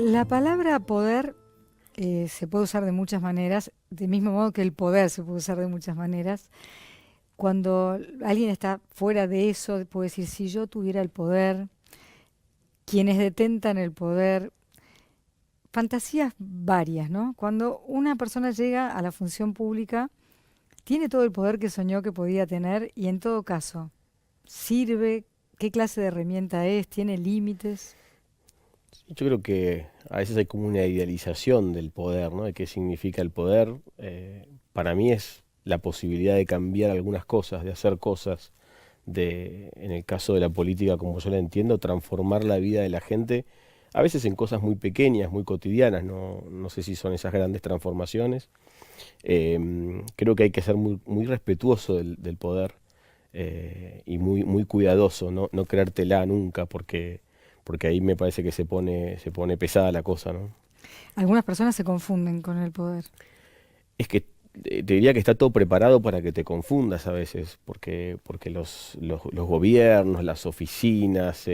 La palabra poder se puede usar de muchas maneras, del mismo modo que el poder se puede usar de muchas maneras. Cuando alguien está fuera de eso, puede decir, si yo tuviera el poder, quienes detentan el poder, fantasías varias, ¿no? Cuando una persona llega a la función pública, tiene todo el poder que soñó que podía tener y en todo caso, ¿sirve? ¿Qué clase de herramienta es? ¿Tiene límites? Yo creo que a veces hay como una idealización del poder, ¿no? De qué significa el poder. Para mí es la posibilidad de cambiar algunas cosas, de hacer cosas, en el caso de la política, como yo la entiendo, transformar la vida de la gente, a veces en cosas muy pequeñas, muy cotidianas, no sé si son esas grandes transformaciones. Creo que hay que ser muy respetuoso del poder y muy cuidadoso, no creértela nunca, porque ahí me parece que se pone pesada la cosa, ¿no? Algunas personas se confunden con el poder. Es que te diría que está todo preparado para que te confundas a veces, porque los gobiernos, las oficinas,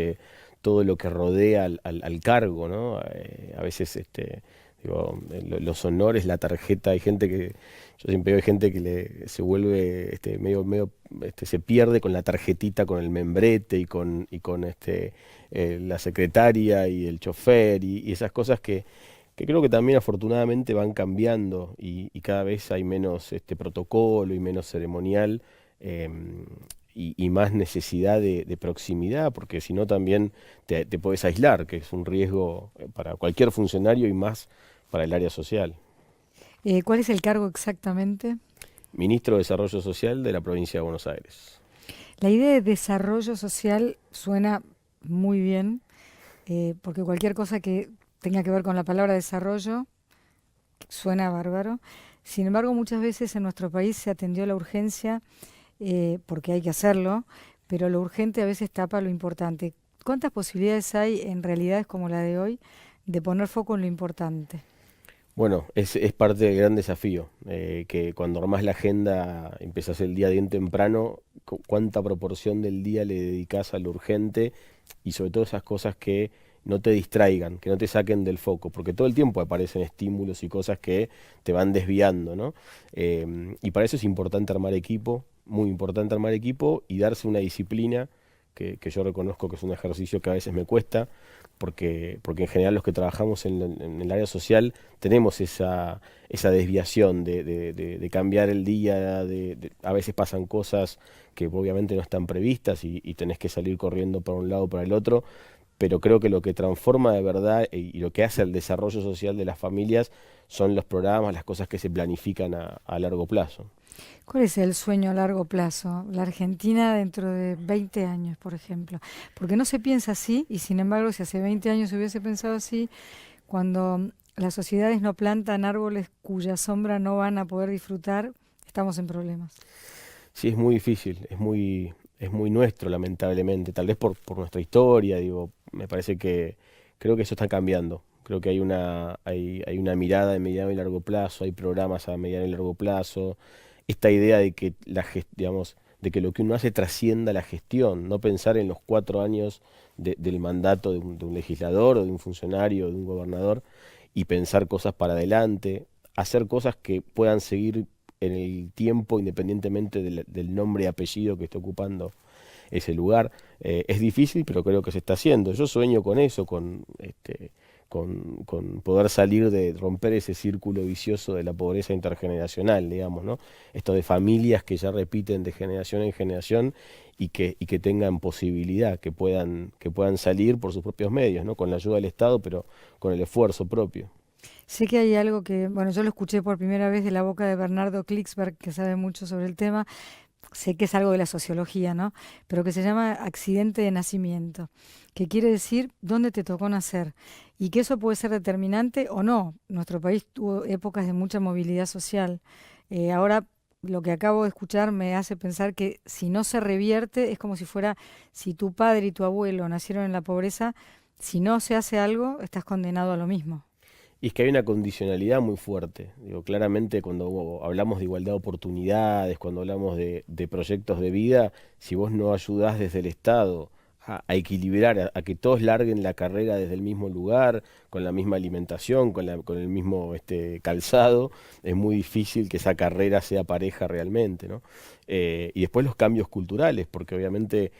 todo lo que rodea al cargo, ¿no? A veces, digo, los honores, la tarjeta, hay gente que, yo siempre veo hay gente que se vuelve se pierde con la tarjetita, con el membrete y con la secretaria y el chofer y esas cosas que creo que también afortunadamente van cambiando y cada vez hay menos protocolo y menos ceremonial, em, y más necesidad de proximidad, porque si no también te puedes aislar, que es un riesgo para cualquier funcionario y más para el área social. ¿Cuál es el cargo exactamente? Ministro de Desarrollo Social de la provincia de Buenos Aires. La idea de desarrollo social suena muy bien, porque cualquier cosa que tenga que ver con la palabra desarrollo suena bárbaro. Sin embargo, muchas veces en nuestro país se atendió la urgencia, porque hay que hacerlo, pero lo urgente a veces tapa lo importante. ¿Cuántas posibilidades hay en realidades como la de hoy de poner foco en lo importante? Bueno, es parte del gran desafío, que cuando armás la agenda, empezás el día bien temprano, cuánta proporción del día le dedicás a lo urgente y sobre todo esas cosas que no te distraigan, que no te saquen del foco, porque todo el tiempo aparecen estímulos y cosas que te van desviando, ¿no? Y para eso es importante armar equipo, muy importante armar equipo y darse una disciplina que yo reconozco que es un ejercicio que a veces me cuesta, porque en general los que trabajamos en el área social tenemos esa desviación de cambiar el día, a veces pasan cosas que obviamente no están previstas y tenés que salir corriendo para un lado o para el otro, pero creo que lo que transforma de verdad y lo que hace el desarrollo social de las familias son los programas, las cosas que se planifican a largo plazo. ¿Cuál es el sueño a largo plazo? La Argentina dentro de 20 años, por ejemplo. Porque no se piensa así y sin embargo, si hace 20 años se hubiese pensado así, cuando las sociedades no plantan árboles cuya sombra no van a poder disfrutar, estamos en problemas. Sí, es muy difícil, es muy nuestro, lamentablemente, tal vez por nuestra historia, digo, me parece que creo que eso está cambiando. Creo que hay una mirada de mediano y largo plazo, hay programas a mediano y largo plazo. Esta idea de que digamos, de que lo que uno hace trascienda la gestión, no pensar en los 4 años del mandato de un legislador o de un funcionario o de un gobernador y pensar cosas para adelante, hacer cosas que puedan seguir en el tiempo, independientemente del nombre y apellido que esté ocupando ese lugar. Es difícil, pero creo que se está haciendo. Yo sueño con eso, con poder salir de romper ese círculo vicioso de la pobreza intergeneracional, digamos, ¿no? Esto de familias que ya repiten de generación en generación y que tengan posibilidad, que puedan salir por sus propios medios, ¿no? Con la ayuda del Estado, pero con el esfuerzo propio. Sé que hay algo que, bueno, yo lo escuché por primera vez de la boca de Bernardo Klicksberg, que sabe mucho sobre el tema. Sé que es algo de la sociología, ¿no? Pero que se llama accidente de nacimiento, que quiere decir dónde te tocó nacer y que eso puede ser determinante o no. Nuestro país tuvo épocas de mucha movilidad social. Ahora lo que acabo de escuchar me hace pensar que si no se revierte es como si fuera, si tu padre y tu abuelo nacieron en la pobreza, si no se hace algo, estás condenado a lo mismo. Y es que hay una condicionalidad muy fuerte. Digo, claramente cuando hablamos de igualdad de oportunidades, cuando hablamos de proyectos de vida, si vos no ayudás desde el Estado a equilibrar, a que todos larguen la carrera desde el mismo lugar, con la misma alimentación, con el mismo calzado, es muy difícil que esa carrera sea pareja realmente, ¿no? Y después los cambios culturales, porque obviamente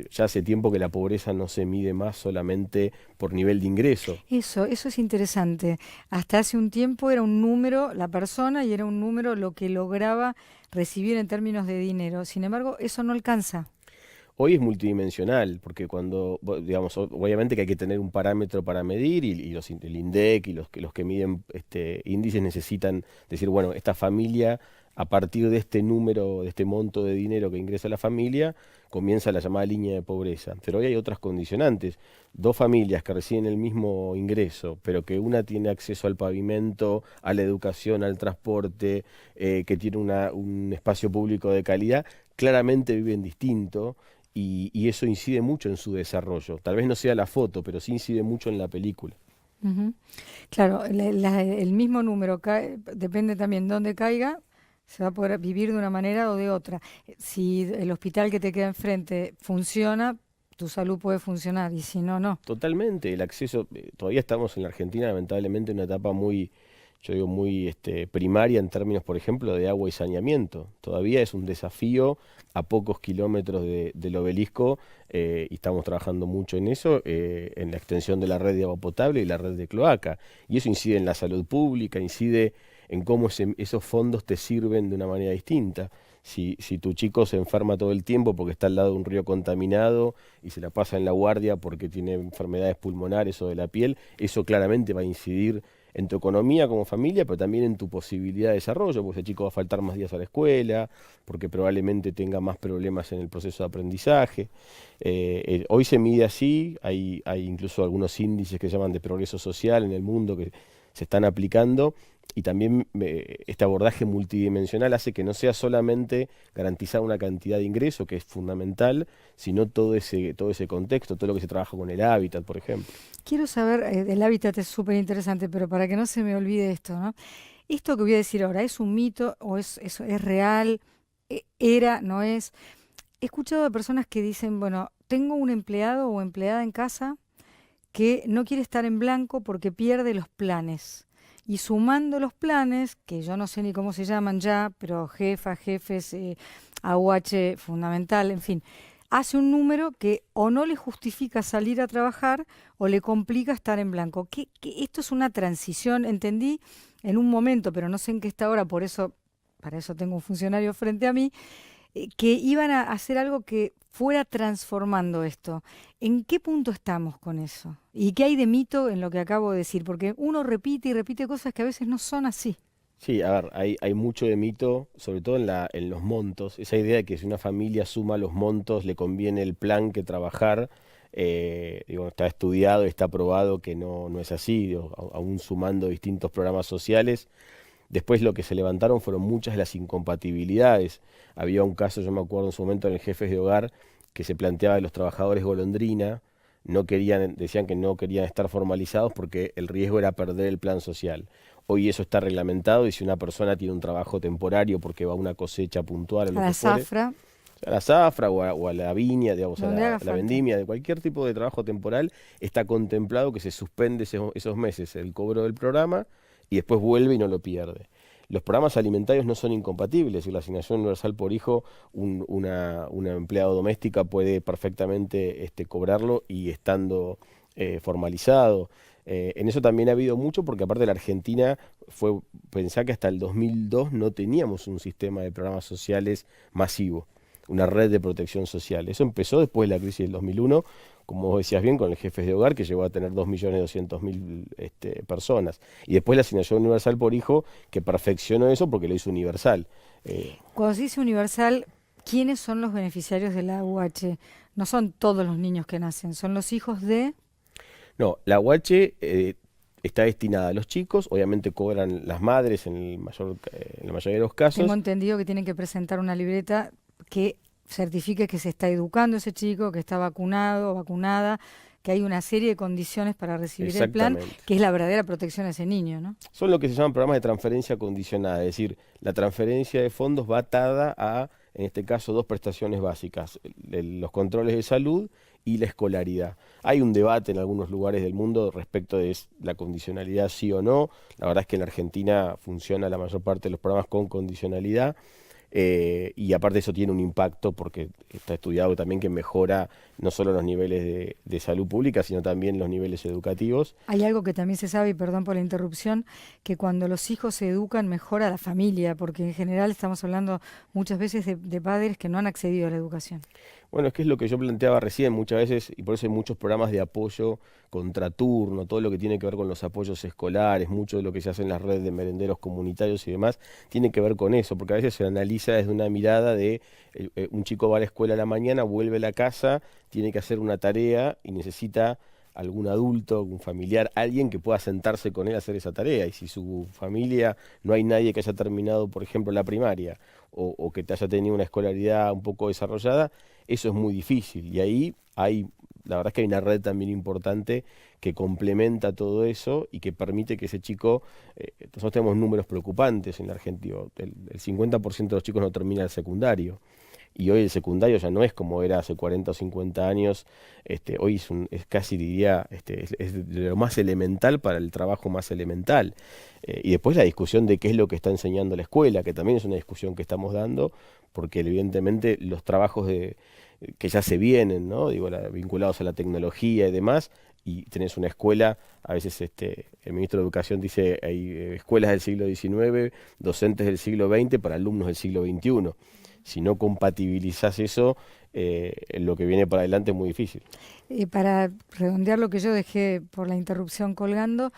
ya hace tiempo que la pobreza no se mide más solamente por nivel de ingreso. Eso es interesante. Hasta hace un tiempo era un número la persona y era un número lo que lograba recibir en términos de dinero. Sin embargo, eso no alcanza. Hoy es multidimensional, porque digamos, obviamente que hay que tener un parámetro para medir y el INDEC y los que miden índices necesitan decir, bueno, esta familia, a partir de este número, de este monto de dinero que ingresa la familia, comienza la llamada línea de pobreza. Pero hoy hay otras condicionantes. Dos familias que reciben el mismo ingreso, pero que una tiene acceso al pavimento, a la educación, al transporte, que tiene un espacio público de calidad, claramente viven distinto. Y eso incide mucho en su desarrollo. Tal vez no sea la foto, pero sí incide mucho en la película. Ujú. Claro, el mismo número depende también de dónde caiga, se va a poder vivir de una manera o de otra. Si el hospital que te queda enfrente funciona, tu salud puede funcionar, y si no, no. Totalmente, el acceso, todavía estamos en la Argentina, lamentablemente, en una etapa muy, yo digo, muy primaria en términos, por ejemplo, de agua y saneamiento. Todavía es un desafío a pocos kilómetros del obelisco y estamos trabajando mucho en eso, en la extensión de la red de agua potable y la red de cloaca. Y eso incide en la salud pública, incide en cómo esos fondos te sirven de una manera distinta. Si tu chico se enferma todo el tiempo porque está al lado de un río contaminado y se la pasa en la guardia porque tiene enfermedades pulmonares o de la piel, eso claramente va a incidir en tu economía como familia, pero también en tu posibilidad de desarrollo, porque ese chico va a faltar más días a la escuela, porque probablemente tenga más problemas en el proceso de aprendizaje. Hoy se mide así, hay incluso algunos índices que se llaman de progreso social en el mundo que se están aplicando, y también este abordaje multidimensional hace que no sea solamente garantizar una cantidad de ingreso, que es fundamental, sino todo ese contexto, todo lo que se trabaja con el hábitat, por ejemplo. Quiero saber, el hábitat es súper interesante, pero para que no se me olvide esto, ¿no? Esto que voy a decir ahora, ¿es un mito o es real? ¿Era, no es? He escuchado de personas que dicen, bueno, tengo un empleado o empleada en casa que no quiere estar en blanco porque pierde los planes. Y sumando los planes, que yo no sé ni cómo se llaman ya, pero jefa, jefes, AUH fundamental, en fin, hace un número que o no le justifica salir a trabajar o le complica estar en blanco. Esto es una transición, entendí en un momento, pero no sé en qué está ahora, para eso tengo un funcionario frente a mí, que iban a hacer algo que fuera transformando esto. ¿En qué punto estamos con eso? ¿Y qué hay de mito en lo que acabo de decir? Porque uno repite y repite cosas que a veces no son así. Sí, a ver, hay mucho de mito, sobre todo en los montos, esa idea de que si una familia suma los montos le conviene el plan que trabajar, digo, está estudiado, está probado que no es así, digo, aún sumando distintos programas sociales. Después lo que se levantaron fueron muchas de las incompatibilidades. Había un caso, yo me acuerdo en su momento en el Jefes de Hogar, que se planteaba de los trabajadores golondrina, decían que no querían estar formalizados porque el riesgo era perder el plan social. Hoy eso está reglamentado y si una persona tiene un trabajo temporario porque va a una cosecha puntual, A la zafra, a la zafra o a la viña, digamos, donde haga la falta. vendimia, de cualquier tipo de trabajo temporal, está contemplado que se suspende esos meses el cobro del programa y después vuelve y no lo pierde. Los programas alimentarios no son incompatibles. Y la asignación universal por hijo, una empleada doméstica puede perfectamente cobrarlo y estando formalizado. En eso también ha habido mucho, porque aparte la Argentina pensá que hasta el 2002 no teníamos un sistema de programas sociales masivo, una red de protección social. Eso empezó después de la crisis del 2001, como vos decías bien, con el Jefes de Hogar, que llegó a tener 2.200.000 personas. Y después la asignación universal por hijo, que perfeccionó eso porque lo hizo universal. Cuando se dice universal, ¿quiénes son los beneficiarios de la UH? No son todos los niños que nacen, son los hijos de... No, la UH está destinada a los chicos, obviamente cobran las madres en la mayoría de los casos. Tengo entendido que tienen que presentar una libreta que certifique que se está educando ese chico, que está vacunado o vacunada, que hay una serie de condiciones para recibir el plan, Exactamente. que es la verdadera protección a ese niño, ¿no? Son lo que se llaman programas de transferencia condicionada, es decir, la transferencia de fondos va atada a, en este caso, dos prestaciones básicas, los controles de salud y la escolaridad. Hay un debate en algunos lugares del mundo respecto de la condicionalidad sí o no. La verdad es que en la Argentina funciona la mayor parte de los programas con condicionalidad. Y aparte eso tiene un impacto porque está estudiado también que mejora no solo los niveles de salud pública, sino también los niveles educativos. Hay algo que también se sabe, y perdón por la interrupción, que cuando los hijos se educan mejora la familia, porque en general estamos hablando muchas veces de padres que no han accedido a la educación. Bueno, es que es lo que yo planteaba recién muchas veces, y por eso hay muchos programas de apoyo contraturno, todo lo que tiene que ver con los apoyos escolares, mucho de lo que se hace en las redes de merenderos comunitarios y demás, tiene que ver con eso, porque a veces se analiza desde una mirada de un chico va a la escuela a la mañana, vuelve a la casa, tiene que hacer una tarea y necesita algún adulto, algún familiar, alguien que pueda sentarse con él a hacer esa tarea. Y si su familia no hay nadie que haya terminado, por ejemplo, la primaria o que te haya tenido una escolaridad un poco desarrollada, eso es muy difícil. Y ahí la verdad es que hay una red también importante que complementa todo eso y que permite que ese chico, nosotros tenemos números preocupantes en la Argentina, el 50% de los chicos no termina el secundario. Y hoy el secundario ya no es como era hace 40 o 50 años, hoy es casi diría, es de lo más elemental para el trabajo más elemental. Y después la discusión de qué es lo que está enseñando la escuela, que también es una discusión que estamos dando, porque evidentemente los trabajos que ya se vienen, ¿no? Digo, vinculados a la tecnología y demás, y tenés una escuela, a veces el ministro de Educación dice, hay escuelas del siglo XIX, docentes del siglo XX para alumnos del siglo XXI. Si no compatibilizás eso, lo que viene para adelante es muy difícil. Para redondear lo que yo dejé por la interrupción colgando,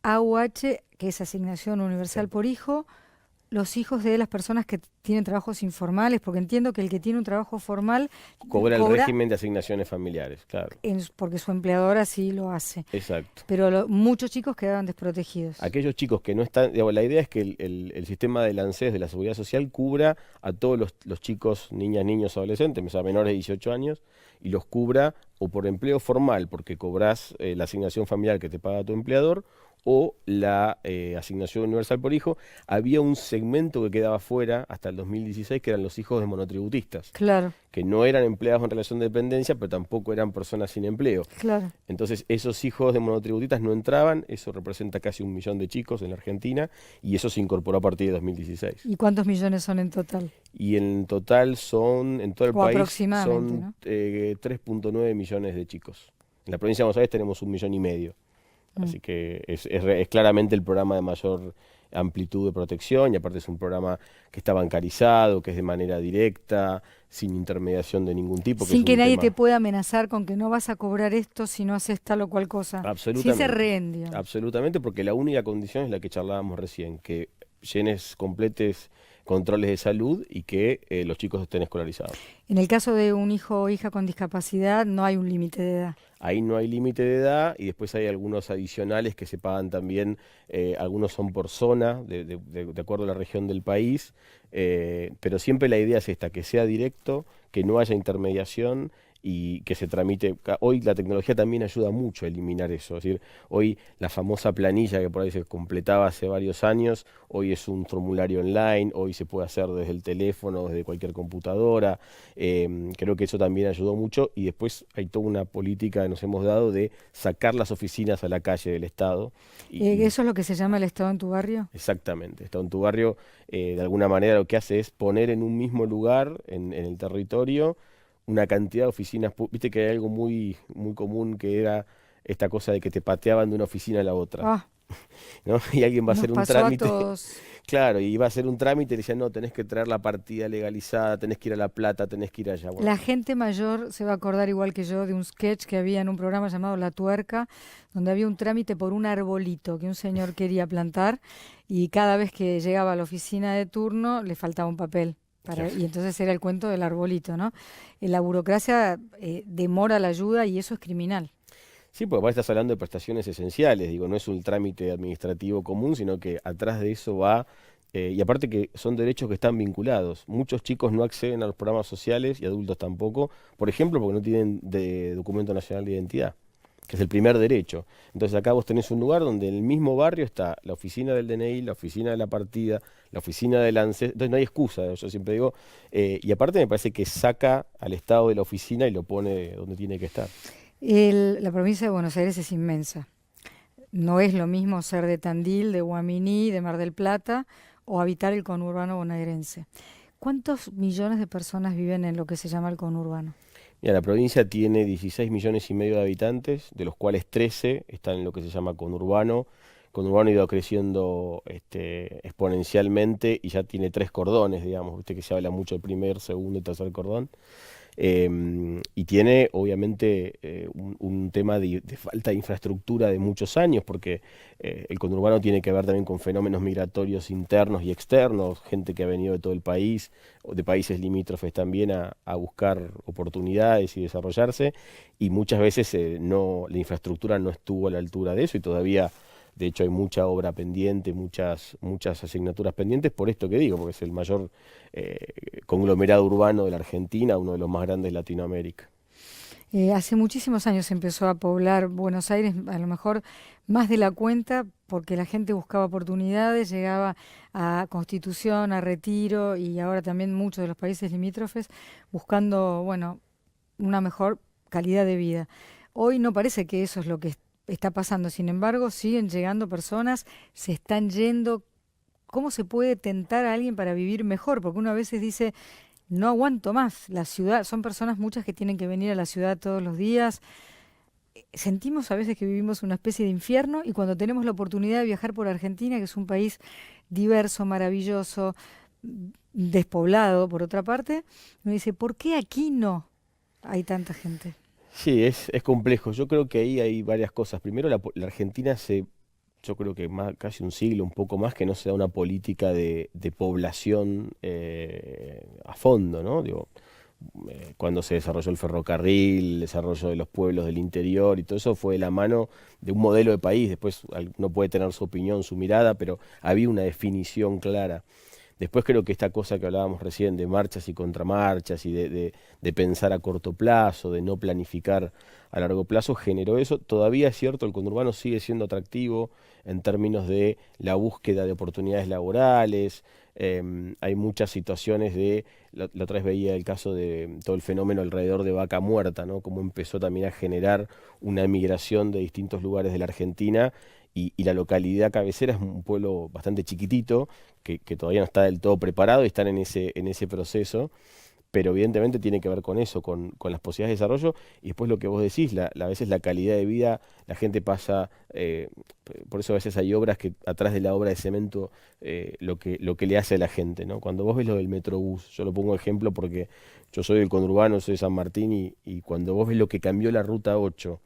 AUH, que es Asignación Universal Sí. por Hijo, los hijos de las personas que tienen trabajos informales, porque entiendo que el que tiene un trabajo formal Cobra el régimen de asignaciones familiares, claro. porque su empleador así lo hace. Exacto. Pero muchos chicos quedaban desprotegidos. Aquellos chicos que no están, digamos, la idea es que el sistema del ANSES, de la Seguridad Social, cubra a todos los chicos, niñas, niños, adolescentes, o sea, menores de 18 años, y los cubra o por empleo formal, porque cobrás la asignación familiar que te paga tu empleador, o la asignación universal por hijo. Había un segmento que quedaba fuera hasta el 2016, que eran los hijos de monotributistas, Claro, que no eran empleados en relación de dependencia, pero tampoco eran personas sin empleo. claro. Entonces esos hijos de monotributistas no entraban, eso representa casi 1 millón de chicos en la Argentina, y eso se incorporó a partir de 2016. ¿Y cuántos millones son en total? Y en total en todo el O país, aproximadamente, son ¿no? 3.9 millones de chicos. En la provincia de Buenos Aires tenemos 1,5 millones. Así que es claramente el programa de mayor amplitud de protección, y aparte es un programa que está bancarizado, que es de manera directa, sin intermediación de ningún tipo. Sin es que un nadie tema- te pueda amenazar con que no vas a cobrar esto si no haces tal o cual cosa. Sí Absolutamente. se reendio. Absolutamente, porque la única condición es la que charlábamos recién, que completes controles de salud y que los chicos estén escolarizados. En el caso de un hijo o hija con discapacidad no hay un límite de edad. Ahí no hay límite de edad, y después hay algunos adicionales que se pagan también, algunos son por zona, de acuerdo a la región del país, pero siempre la idea es esta, que sea directo, que no haya intermediación y que se tramite. Hoy la tecnología también ayuda mucho a eliminar eso, es decir, hoy la famosa planilla que por ahí se completaba hace varios años, hoy es un formulario online, hoy se puede hacer desde el teléfono, desde cualquier computadora. Creo que eso también ayudó mucho, y después hay toda una política que nos hemos dado de sacar las oficinas a la calle del Estado. ¿Eso es lo que se llama el Estado en tu barrio? Exactamente, Estado en tu barrio, de alguna manera lo que hace es poner en un mismo lugar, en el territorio, una cantidad de oficinas. Viste que hay algo muy, muy común, que era esta cosa de que te pateaban de una oficina a la otra, Ah, ¿no? Y alguien va a nos hacer un pasó a trámite. todos. Claro, y iba a hacer un trámite y le decían, no, tenés que traer la partida legalizada, tenés que ir a La Plata, tenés que ir allá. Bueno, La gente mayor se va a acordar igual que yo de un sketch que había en un programa llamado La Tuerca, donde había un trámite por un arbolito que un señor quería plantar, y cada vez que llegaba a la oficina de turno le faltaba un papel. Y entonces era el cuento del arbolito, ¿no? La burocracia demora la ayuda, y eso es criminal. sí, porque vos estás hablando de prestaciones esenciales, digo, no es un trámite administrativo común, sino que atrás de eso va, y aparte que son derechos que están vinculados. Muchos chicos no acceden a los programas sociales, y adultos tampoco, por ejemplo, porque no tienen documento nacional de identidad. que es el primer derecho. Entonces acá vos tenés un lugar donde en el mismo barrio está la oficina del DNI, la oficina de la partida, la oficina del ANSES, entonces no hay excusa, yo siempre digo, y aparte me parece que saca al Estado de la oficina y lo pone donde tiene que estar. La provincia de Buenos Aires es inmensa. No es lo mismo ser de Tandil, de Guaminí, de Mar del Plata o habitar el conurbano bonaerense. ¿Cuántos millones de personas viven en lo que se llama el conurbano? Mira, la provincia tiene 16 millones y medio de habitantes, de los cuales 13 están en lo que se llama conurbano. Conurbano ha ido creciendo exponencialmente y ya tiene 3 cordones, digamos, viste que se habla mucho del primer, segundo y tercer cordón. Y tiene obviamente un tema de falta de infraestructura de muchos años, porque el conurbano tiene que ver también con fenómenos migratorios internos y externos, gente que ha venido de todo el país, o de países limítrofes también a buscar oportunidades y desarrollarse, y muchas veces la infraestructura no estuvo a la altura de eso y todavía... De hecho, hay mucha obra pendiente, muchas asignaturas pendientes, por esto que digo, porque es el mayor conglomerado urbano de la Argentina, uno de los más grandes de Latinoamérica. Hace muchísimos años se empezó a poblar Buenos Aires, a lo mejor más de la cuenta, porque la gente buscaba oportunidades, llegaba a Constitución, a Retiro y ahora también muchos de los países limítrofes buscando, bueno, una mejor calidad de vida. Hoy no parece que eso es lo que está pasando, sin embargo, siguen llegando personas, se están yendo. ¿Cómo se puede tentar a alguien para vivir mejor? Porque uno a veces dice, no aguanto más, la ciudad, son personas muchas que tienen que venir a la ciudad todos los días. Sentimos a veces que vivimos una especie de infierno y cuando tenemos la oportunidad de viajar por Argentina, que es un país diverso, maravilloso, despoblado por otra parte, uno dice, ¿por qué aquí no hay tanta gente? Sí, es complejo. Yo creo que ahí hay varias cosas. Primero, la Argentina yo creo que casi un siglo, un poco más, que no se da una política de población a fondo, ¿no? Digo, cuando se desarrolló el ferrocarril, el desarrollo de los pueblos del interior y todo eso fue de la mano de un modelo de país. Después no puede tener su opinión, su mirada, pero había una definición clara. Después creo que esta cosa que hablábamos recién de marchas y contramarchas y de pensar a corto plazo, de no planificar a largo plazo, generó eso. Todavía es cierto, el conurbano sigue siendo atractivo en términos de la búsqueda de oportunidades laborales. Hay muchas situaciones la otra vez veía el caso de todo el fenómeno alrededor de Vaca Muerta, ¿no? Cómo empezó también a generar una migración de distintos lugares de la Argentina y la localidad cabecera es un pueblo bastante chiquitito, que todavía no está del todo preparado y están en ese proceso, pero evidentemente tiene que ver con eso, con las posibilidades de desarrollo, y después lo que vos decís, a veces la calidad de vida, la gente pasa, por eso a veces hay obras que atrás de la obra de cemento, lo que le hace a la gente, ¿no? Cuando vos ves lo del Metrobús, yo lo pongo de ejemplo porque yo soy del conurbano, soy de San Martín, y cuando vos ves lo que cambió la Ruta 8,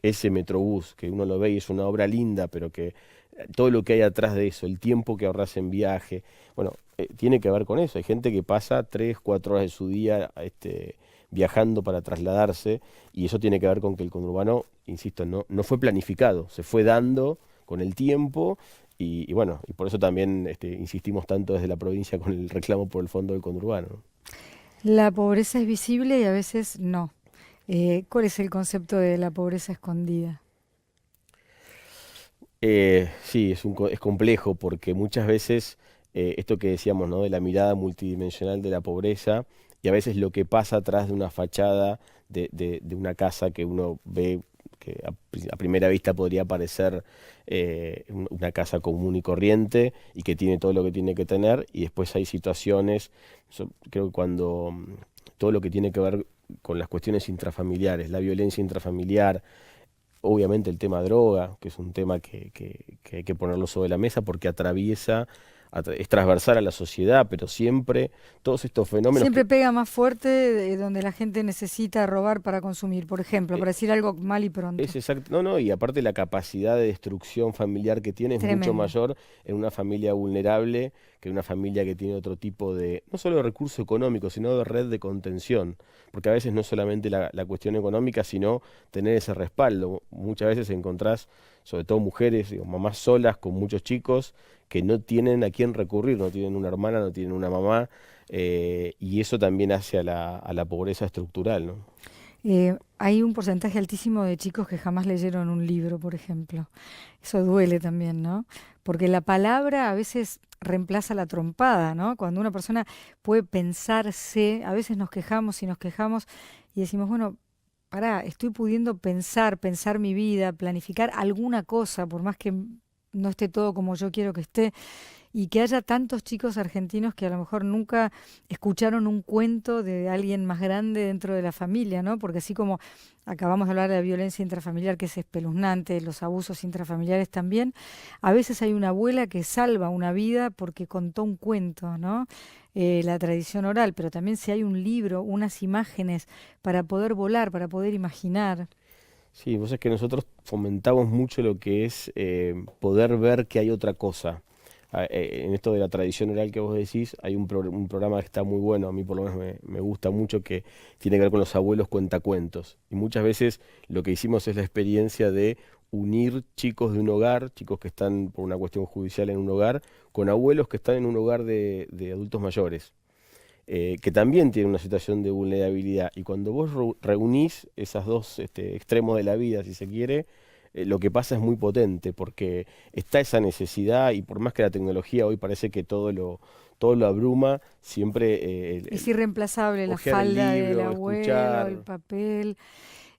ese Metrobús, que uno lo ve y es una obra linda, pero que todo lo que hay atrás de eso, el tiempo que ahorras en viaje, bueno, tiene que ver con eso. Hay gente que pasa 3, 4 horas de su día viajando para trasladarse, y eso tiene que ver con que el conurbano, insisto, no fue planificado, se fue dando con el tiempo, y bueno, y por eso también insistimos tanto desde la provincia con el reclamo por el fondo del conurbano, ¿no? La pobreza es visible y a veces no. ¿Cuál es el concepto de la pobreza escondida? Sí, es complejo porque muchas veces esto que decíamos, ¿no? De la mirada multidimensional de la pobreza y a veces lo que pasa atrás de una fachada de una casa que uno ve que a primera vista podría parecer una casa común y corriente y que tiene todo lo que tiene que tener, y después hay situaciones, creo que cuando todo lo que tiene que ver con las cuestiones intrafamiliares, la violencia intrafamiliar, obviamente el tema droga, que es un tema que hay que ponerlo sobre la mesa porque es transversal a la sociedad, pero siempre todos estos fenómenos Siempre pega más fuerte donde la gente necesita robar para consumir, por ejemplo, para decir algo mal y pronto. es exacto, no, no, y aparte la capacidad de destrucción familiar que tiene es mucho Tremendo. mayor en una familia vulnerable que en una familia que tiene otro tipo no solo de recurso económico, sino de red de contención, porque a veces no es solamente la cuestión económica, sino tener ese respaldo. Muchas veces encontrás, sobre todo mujeres, digo, mamás solas con muchos chicos, que no tienen a quién recurrir, no tienen una hermana, no tienen una mamá, y eso también hace a la pobreza estructural, ¿no? Hay un porcentaje altísimo de chicos que jamás leyeron un libro, por ejemplo. Eso duele también, ¿no? Porque la palabra a veces reemplaza la trompada, ¿no? Cuando una persona puede pensarse, a veces nos quejamos y nos quejamos y decimos, bueno, pará, estoy pudiendo pensar mi vida, planificar alguna cosa, por más que no esté todo como yo quiero que esté, y que haya tantos chicos argentinos que a lo mejor nunca escucharon un cuento de alguien más grande dentro de la familia, ¿no? Porque así como acabamos de hablar de la violencia intrafamiliar, que es espeluznante, los abusos intrafamiliares también, a veces hay una abuela que salva una vida porque contó un cuento, ¿no? La tradición oral, pero también si hay un libro, unas imágenes para poder volar, para poder imaginar. Sí, vos es que nosotros fomentamos mucho lo que es poder ver que hay otra cosa. En esto de la tradición oral que vos decís, hay un programa que está muy bueno, a mí por lo menos me gusta mucho, que tiene que ver con los abuelos cuentacuentos. Y muchas veces lo que hicimos es la experiencia de unir chicos de un hogar, chicos que están por una cuestión judicial en un hogar, con abuelos que están en un hogar de adultos mayores, que también tienen una situación de vulnerabilidad. Y cuando vos reunís esos dos extremos de la vida, si se quiere, lo que pasa es muy potente, porque está esa necesidad, y por más que la tecnología hoy parece que todo lo abruma, siempre Es irreemplazable la hojear el falda del libro, abuelo, el escuchar. papel.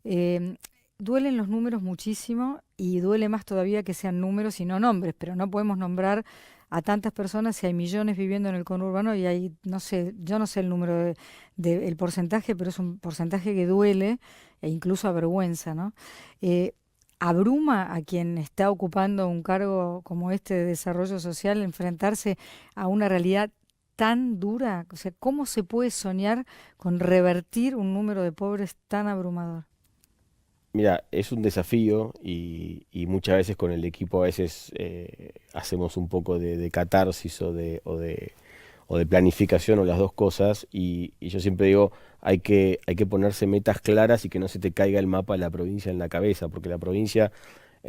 Em, Duelen los números muchísimo y duele más todavía que sean números y no nombres, pero no podemos nombrar a tantas personas si hay millones viviendo en el conurbano y hay, no sé, yo no sé el número el porcentaje, pero es un porcentaje que duele e incluso avergüenza, ¿no? Eh, Abruma a quien está ocupando un cargo como este de desarrollo social enfrentarse a una realidad tan dura. O sea, ¿cómo se puede soñar con revertir un número de pobres tan abrumador? Mira, es un desafío, y muchas veces con el equipo a veces hacemos un poco de catarsis o de planificación, o las dos cosas, y yo siempre digo, hay que ponerse metas claras y que no se te caiga el mapa de la provincia en la cabeza, porque en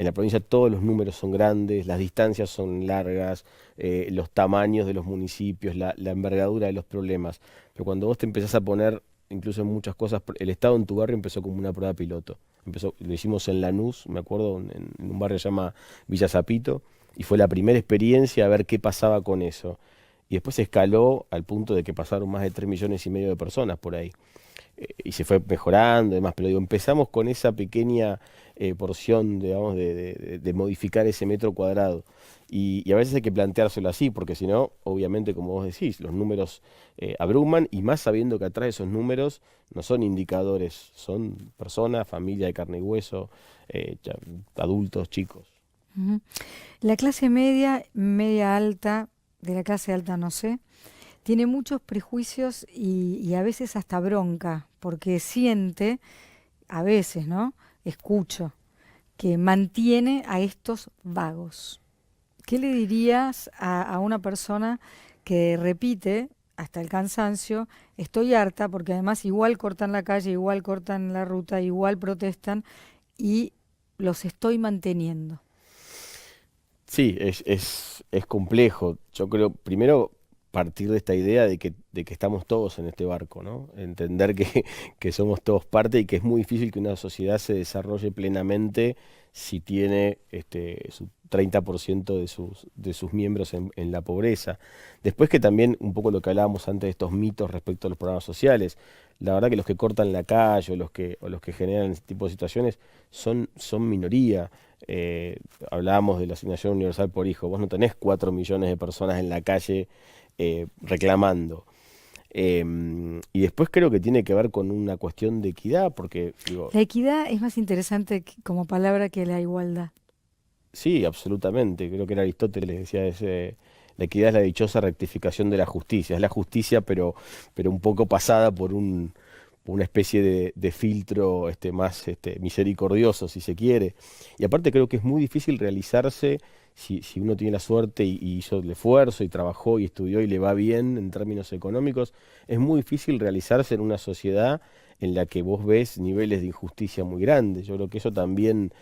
la provincia todos los números son grandes, las distancias son largas, los tamaños de los municipios, la envergadura de los problemas, pero cuando vos te empezás a poner, incluso en muchas cosas, el Estado en tu barrio empezó como una prueba piloto. Lo hicimos en Lanús, me acuerdo, en un barrio que se llama Villa Zapito, y fue la primera experiencia a ver qué pasaba con eso. Y después escaló al punto de que pasaron más de 3,5 millones de personas por ahí. Y se fue mejorando y demás, pero digo, empezamos con esa pequeña porción, digamos, de modificar ese metro cuadrado. Y a veces hay que planteárselo así, porque si no, obviamente, como vos decís, los números abruman, y más sabiendo que atrás de esos números no son indicadores, son personas, familia de carne y hueso, adultos, chicos. Ujú. La clase media, media alta, de la clase alta no sé, tiene muchos prejuicios y a veces hasta bronca, porque siente, a veces, ¿no? Escucho, que mantiene a estos vagos. ¿Qué le dirías a una persona que repite hasta el cansancio, estoy harta, porque además igual cortan la calle, igual cortan la ruta, igual protestan y los estoy manteniendo? Sí, es complejo. Yo creo, primero, partir de esta idea de que estamos todos en este barco, ¿no? Entender que somos todos parte, y que es muy difícil que una sociedad se desarrolle plenamente si tiene su 30% de sus miembros en la pobreza. Después, que también, un poco lo que hablábamos antes de estos mitos respecto a los programas sociales, la verdad que los que cortan la calle, o los que generan este tipo de situaciones son minoría. Hablábamos de la asignación universal por hijo. Vos no tenés 4 millones de personas en la calle reclamando. Y después creo que tiene que ver con una cuestión de equidad, porque digo, La equidad es más interesante como palabra que la igualdad. sí, absolutamente. Creo que era Aristóteles decía la equidad es la dichosa rectificación de la justicia. Es la justicia, pero un poco pasada por una especie de filtro más misericordioso, si se quiere. Y aparte creo que es muy difícil realizarse si uno tiene la suerte y hizo el esfuerzo y trabajó y estudió y le va bien en términos económicos. Es muy difícil realizarse en una sociedad en la que vos ves niveles de injusticia muy grandes. Yo creo que eso también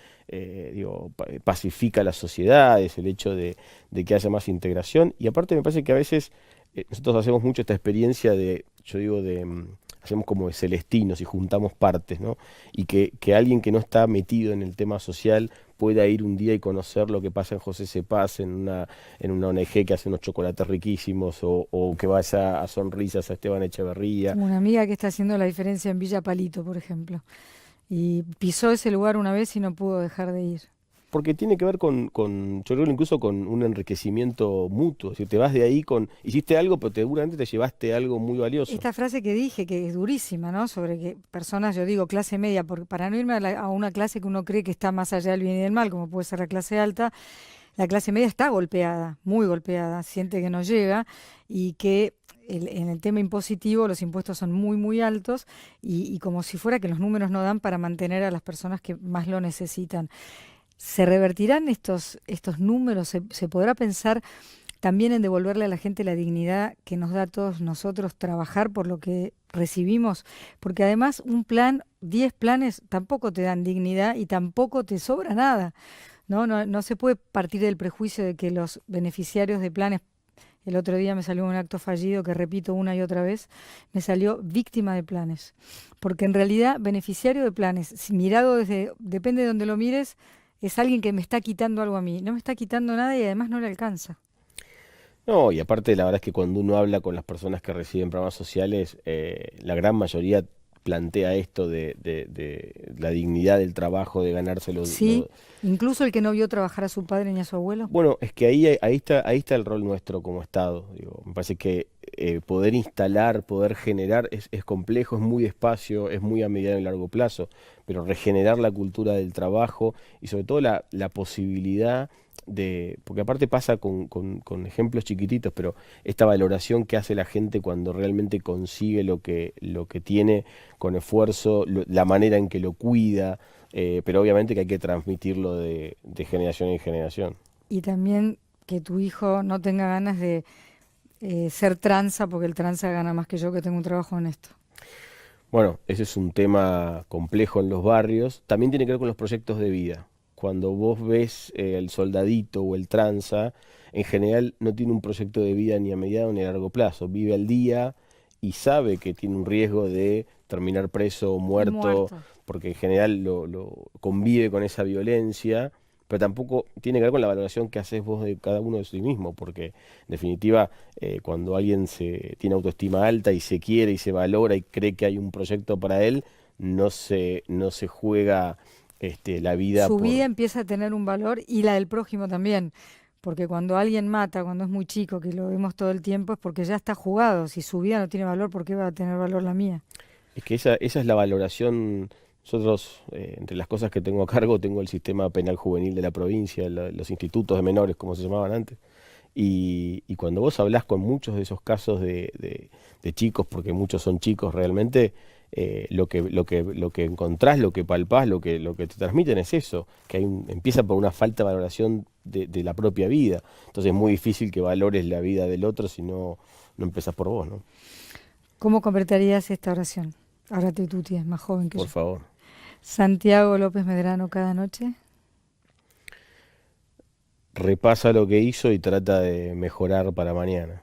pacifica las sociedades, el hecho de que haya más integración. Y aparte me parece que a veces nosotros hacemos mucho esta experiencia yo digo, hacemos como de celestinos y juntamos partes, ¿no? Y que alguien que no está metido en el tema social pueda ir un día y conocer lo que pasa en José Cepaz, en una ONG que hace unos chocolates riquísimos, o que vaya a Sonrisas a Esteban Echeverría. Tengo una amiga que está haciendo la diferencia en Villa Palito, por ejemplo, y pisó ese lugar una vez y no pudo dejar de ir. Porque tiene que ver yo creo que incluso con un enriquecimiento mutuo. Si te vas de ahí hiciste algo, pero seguramente te llevaste algo muy valioso. Esta frase que dije, que es durísima, ¿no? Sobre que personas, yo digo clase media, porque para no irme a una clase que uno cree que está más allá del bien y del mal, como puede ser la clase alta, la clase media está golpeada, muy golpeada, siente que no llega y que en el tema impositivo los impuestos son muy, muy altos y como si fuera que los números no dan para mantener a las personas que más lo necesitan. ¿Se revertirán estos números? ¿Se podrá pensar también en devolverle a la gente la dignidad que nos da a todos nosotros trabajar por lo que recibimos? Porque además un plan, 10 planes tampoco te dan dignidad y tampoco te sobra nada. No se puede partir del prejuicio de que los beneficiarios de planes, el otro día me salió un acto fallido que repito una y otra vez, me salió víctima de planes. Porque en realidad beneficiario de planes, si mirado depende de donde lo mires, es alguien que me está quitando algo a mí. No me está quitando nada y además no le alcanza. No, y aparte la verdad es que cuando uno habla con las personas que reciben programas sociales, la gran mayoría plantea esto de la dignidad del trabajo, de ganárselo. Sí, incluso el que no vio trabajar a su padre ni a su abuelo. Bueno, es que ahí está el rol nuestro como Estado. Digo, me parece que poder instalar, poder generar es complejo, es muy despacio, es muy a mediano y largo plazo, pero regenerar la cultura del trabajo y sobre todo la posibilidad porque aparte pasa con ejemplos chiquititos, pero esta valoración que hace la gente cuando realmente consigue lo que tiene con esfuerzo, la manera en que lo cuida, pero obviamente que hay que transmitirlo de generación en generación. Y también que tu hijo no tenga ganas de ser tranza, porque el tranza gana más que yo que tengo un trabajo honesto. Bueno, ese es un tema complejo en los barrios. También tiene que ver con los proyectos de vida. Cuando vos ves el soldadito o el tranza, en general no tiene un proyecto de vida ni a mediano ni a largo plazo. Vive al día y sabe que tiene un riesgo de terminar preso o muerto, Muerto. porque en general lo convive con esa violencia, pero tampoco tiene que ver con la valoración que haces vos de cada uno de sí mismo, porque en definitiva cuando alguien tiene autoestima alta y se quiere y se valora y cree que hay un proyecto para él, no se juega la vida Su por... vida empieza a tener un valor y la del prójimo también. Porque cuando alguien mata, cuando es muy chico, que lo vemos todo el tiempo, es porque ya está jugado. Si su vida no tiene valor, ¿por qué va a tener valor la mía? Es que esa es la valoración. Nosotros, entre las cosas que tengo a cargo, tengo el sistema penal juvenil de la provincia, los institutos de menores, como se llamaban antes. Y cuando vos hablás con muchos de esos casos de chicos, porque muchos son chicos realmente, lo que encontrás, lo que palpás, lo que te transmiten es eso, que empieza por una falta de valoración de la propia vida. Entonces es muy difícil que valores la vida del otro si no empezás por vos, ¿no? ¿Cómo completarías esta oración? Ahora tú tienes más joven que Por yo. favor. Santiago López Medrano cada noche. Repasa lo que hizo y trata de mejorar para mañana.